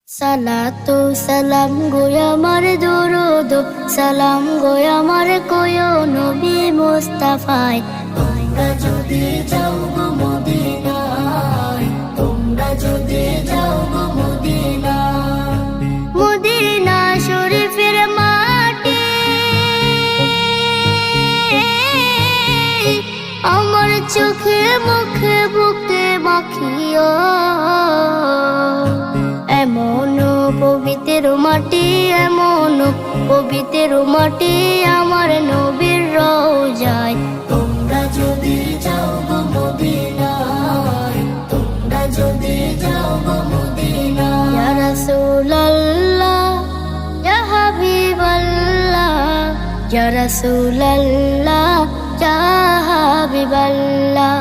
সালাতু সালাম গো আমার দরুদ সালাম গো আমার কোয় নবী মুস্তাফায়। তোমরা যদি যাও গো মদিনায়, তোমরা যদি যাও গো মদিনায়, মদিনা শরীফের মাটি আমার চোখে মুখে বুকে মাখিও। এমন পবিত্র মাটি, এমন পবিত্র মাটি আমার নবীর রওজায়। তোমরা যদি যাও গো মদিনায়, তোমরা যদি যাও গো মদিনায়। ইয়া রাসূলুল্লাহ ইয়া হাবিবাল্লাহ, ইয়া রাসূলুল্লাহ ইয়া হাবিবাল্লাহ।